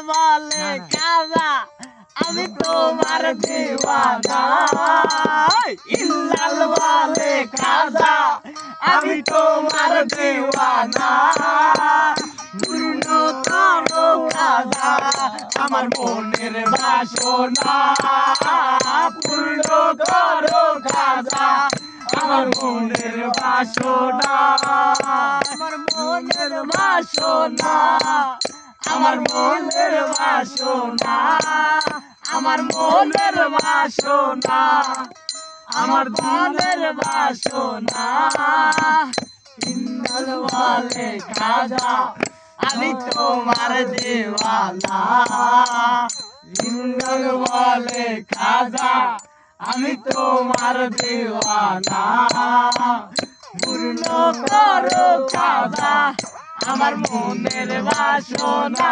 বলে খাজা আমি তোমার দিওয়ানা ইল্লাল বলে খাজা আমি তোমার দিওয়ানা পূর্ণ করো খাজা আমার মনের বাসনা পূর্ণ করো খাজা আমার মনের বাসনা আমার মনের বাসনা আমার মনের বাসনা আমার মনের বাসনা আমার মনের বাসনা ইন্দ্র বলে খাজা আমি তোমার দিওয়ানা ইন্দ্র বলে খাজা আমি তোমার দিওয়ানা পূর্ণ করো খাজা আমার মনের বাসনা